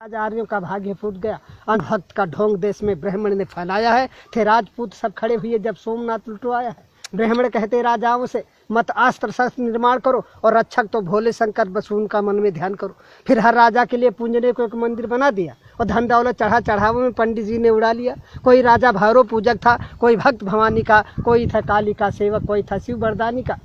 आज आर्यों का भाग्य फूट गया। अनभक्त का ढोंग देश में ब्राह्मण ने फैलाया है। थे राजपूत सब खड़े हुए जब सोमनाथ लुटवाया है। ब्राह्मण कहते राजाओं से मत अस्त्र शस्त्र निर्माण करो और रक्षक तो भोले शंकर, बस उनका मन में ध्यान करो। फिर हर राजा के लिए पूजने को एक मंदिर बना दिया और धन दौलत चढ़ावों में पंडित जी ने उड़ा लिया। कोई राजा भैरव पूजक था, कोई भक्त भवानी का, कोई था काली का सेवक, कोई था शिव बरदानी का।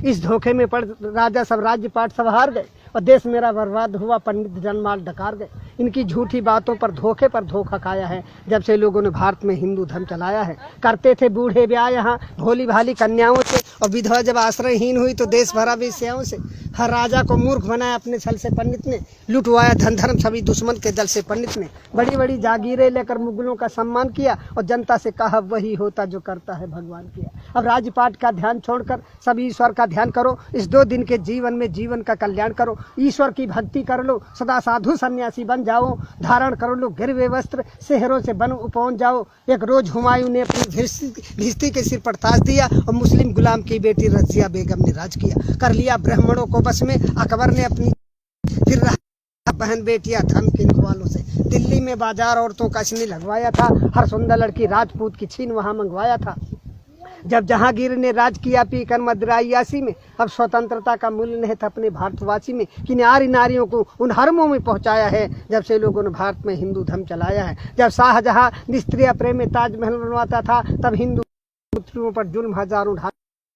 इस धोखे में पड़ राजा सब राज्य पाट सब हार गए और देश मेरा बर्बाद हुआ। पंडित जनमाल डकार गए। इनकी झूठी बातों पर धोखा खाया है जब से लोगों ने भारत में हिंदू धर्म चलाया है। करते थे बूढ़े ब्याह यहाँ भोली भाली कन्याओं से, और विधवा जब आश्रयहीन हुई तो देश भरा वेश्याओं से। हर राजा को मूर्ख बनाया अपने छल से पंडित ने, लुटवाया धन धर्म सभी दुश्मन के दल से पंडित ने। बड़ी बड़ी जागीरें लेकर मुगलों का सम्मान किया और जनता से कहा वही होता जो करता है भगवान किया। अब राजपाट का ध्यान छोड़कर सब ईश्वर का ध्यान करो। इस 2 दिन के जीवन में जीवन का कल्याण करो। ईश्वर की भक्ति कर लो, सदा साधु सन्यासी बन जाओ। धारण कर लो गिरवे वस्त्र, शहरों से बन पहुंच जाओ। एक रोज हुमायूं ने अपनी भिस्ती के सिर पर ताज दिया और मुस्लिम गुलाम की बेटी रजिया बेगम ने राज किया। कर लिया ब्राह्मणों को बस में अकबर ने अपनी, फिर बहन बेटियां धन के वालों से। दिल्ली में बाजार औरतों का इसने लगवाया था, हर सुंदर लड़की राजपूत की छीन वहां मंगवाया था। जब जहांगीर ने राज किया पीकर मदरायासी में, अब स्वतंत्रता का मूल्य नहीं था अपने भारतवासी में। कि नारियों को उन हरमों में पहुंचाया है जब से लोगों ने भारत में हिंदू धर्म चलाया है। जब शाहजहां निस्त्रीय प्रेम में ताजमहल बनवाता था, तब हिंदू पुत्रियों पर जुल्म हजारों ढा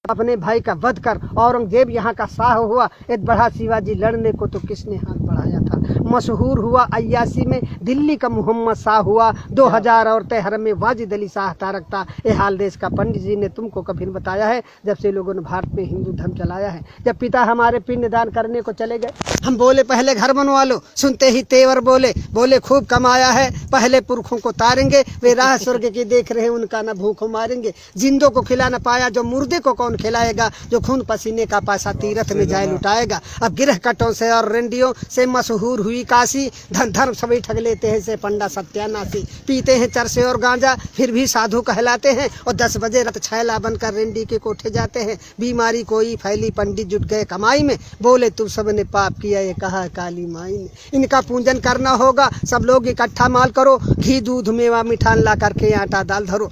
अपने भाई का वध कर औरंगजेब यहाँ का शाह हुआ। एक बढ़ा शिवाजी लड़ने को तो किसने हाथ बढ़ाया था। मशहूर हुआ 81 में दिल्ली का मोहम्मद शाह हुआ। 2000 औरतें हरम में वाजिद अली शाह रखता। ये हाल देश का पंडित जी ने तुमको कभी बताया है जब से लोगों ने भारत में हिंदू धर्म चलाया है। जब पिता हमारे पिंड दान करने को चले गए, हम बोले पहले घर बनवा लो। सुनते ही तेवर बोले खूब कमाया है, पहले पुरखों को तारेंगे। वे राह स्वर्ग की देख रहे उनका न भूखों मारेंगे। जिंदों को खिला न पाया जो मुर्दे को कौन खिलाएगा। जो खून पसीने का पैसा तीरथ में जाए लुटाएगा। अब गिरह कटों से और रेंडियों से मशहूर हुई काशी। धन धर्म सभी ठग लेते हैं से पंडा सत्यानाशी। पीते हैं चरसे और गांजा फिर भी साधु कहलाते हैं, और 10 बजे रत छैला बनकर रेंडी के कोठे जाते हैं। बीमारी कोई फैली पंडित जुट गए कमाई में। बोले तुम सबने पाप किया ये कहा काली माई ने। इनका पूजन करना होगा सब लोग इकट्ठा माल करो। घी दूध मेवा मिठान ला करके आटा दाल धरो।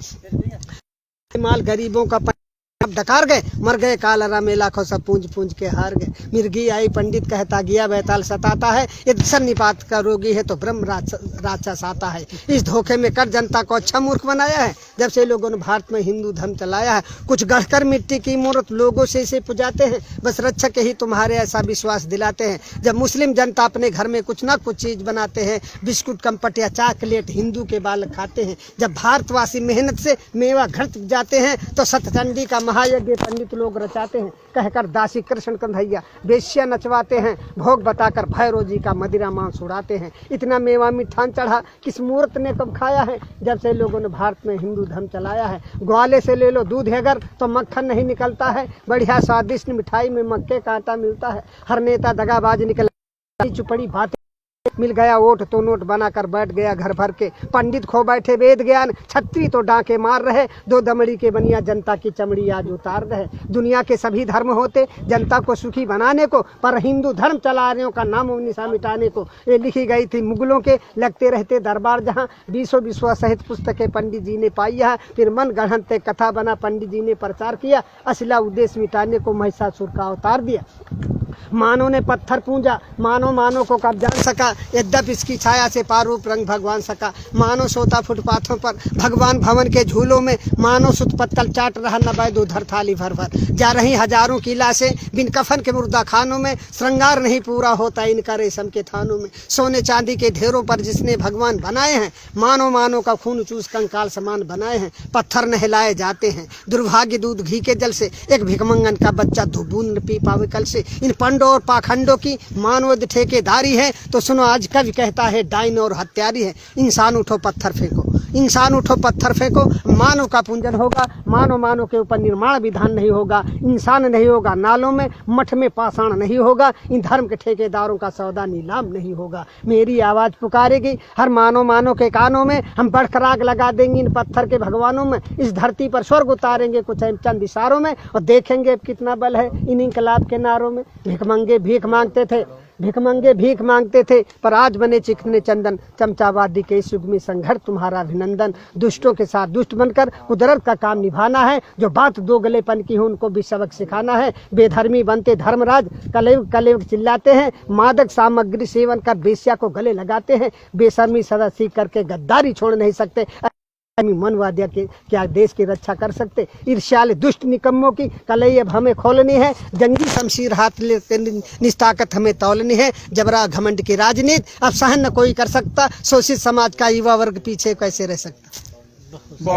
माल गरीबों का अब डकार गए, मर गए कालरा में लाखों सब पूंज के हार गए। मिर्गी आई पंडित कहता गया बैताल सताता है। ये सन्निपात का रोगी है तो ब्रह्म राक्षस आता है। इस धोखे में कर जनता को अच्छा मूर्ख बनाया है जब से लोगों ने भारत में हिंदू धर्म चलाया है। कुछ गढ़कर मिट्टी की मूर्त लोगों से इसे पुजाते हैं, बस रक्षक ही तुम्हारे ऐसा विश्वास दिलाते हैं। जब मुस्लिम जनता अपने घर में कुछ ना कुछ चीज बनाते हैं, बिस्कुट कम्पट या चॉकलेट हिंदू के बालक खाते हैं। जब भारतवासी मेहनत से मेवा घट जाते हैं तो सतचंडी का महायज्ञ पंडित लोग रचाते हैं। कहकर दासी कृष्ण कन्हैया बेश्या नचवाते हैं। भोग बताकर भैरव जी का मदिरा मांस उड़ाते हैं। इतना मेवा मिठान चढ़ा किस मूर्त ने कब खाया है जब से लोगों ने भारत में हिंदू धर्म चलाया है। ग्वाले से ले लो दूध अगर तो मक्खन नहीं निकलता है। बढ़िया स्वादिष्ट मिठाई में मक्के का आटा मिलता है। हर नेता दगाबाज निकला चुपड़ी बात मिल गया वोट तो नोट बनाकर बैठ गया घर भर के। पंडित खो बैठे वेद ज्ञान, छत्री तो डांके मार रहे। 2 दमड़ी के बनिया जनता की चमड़ी आज उतार रहे। दुनिया के सभी धर्म होते जनता को सुखी बनाने को, पर हिंदू धर्म चलाने का नाम निशा मिटाने को। ये लिखी गई थी मुगलों के लगते रहते दरबार जहाँ। 20 विश्व सहित पुस्तकें पंडित जी ने पाई है। फिर मन गढ़ंत कथा बना पंडित जी ने प्रचार किया। असला उद्देश्य मिटाने को महिषासुर का अवतार दिया। मानव ने पत्थर पूजा, मानव को कब जान सका। यद्यप इसकी छाया से पारूप रंग भगवान सका। मानव सोता फुटपाथों पर भगवान भवन के झूलों में। मानव सुत पत्तल चाट रहा न बैद उधर थाली भर भर। जा रही हजारों की लाशें बिन कफन के मुर्दा खानों में। श्रृंगार नहीं पूरा होता इनका रेशम के थानों में। सोने चांदी के ढेरों पर जिसने भगवान बनाए हैं। मानव का खून चूस कंकाल समान बनाए हैं। पत्थर नहलाए जाते हैं दुर्भाग्य दूध घी के जल से। एक भिकमंगन का बच्चा धुबून पी पावे कल से। इन पंडों और पाखंडों की मानव ठेकेदारी है तो सुनो आज कवि कहता है डाइन और हत्यारी है। इंसान उठो पत्थर फेंको, इंसान उठो पत्थर फेंको। मानव का पूजन होगा, मानव के ऊपर निर्माण विधान नहीं होगा। इंसान नहीं होगा नालों में, मठ में पाषाण नहीं होगा। इन धर्म के ठेकेदारों का सौदा नीलाम नहीं होगा। मेरी आवाज पुकारेगी हर मानव के कानों में। हम बढ़कर आग लगा देंगे इन पत्थर के भगवानों में। इस धरती पर स्वर्ग उतारेंगे कुछ चंद इशारों में, और देखेंगे कितना बल है इन इनकलाब के नारों में। भिकमंगे भीख मांगते थे भिखमंगे भीख मांगते थे पर आज बने चिकने चंदन। चमचावादी के इस युग में संघर्ष तुम्हारा अभिनंदन। दुष्टों के साथ दुष्ट बनकर कुदरत का काम निभाना है। जो बात दो गलेपन की हो उनको भी सबक सिखाना है। बेधर्मी बनते धर्मराज कलयुग कलयुग चिल्लाते हैं। मादक सामग्री सेवन कर बेश्या को गले लगाते हैं। बेशर्मी सदा सीख करके गद्दारी छोड़ नहीं सकते। मनवादिया के क्या देश की रक्षा कर सकते। ईर्ष्याले दुष्ट निकम्मों की कलई अब हमें खोलनी है। जंगी शमशीर हाथ लेकर निस्ताकत हमें तौलनी है। जबरा घमंड की राजनीति अब सहन न कोई कर सकता। शोषित समाज का युवा वर्ग पीछे कैसे रह सकता।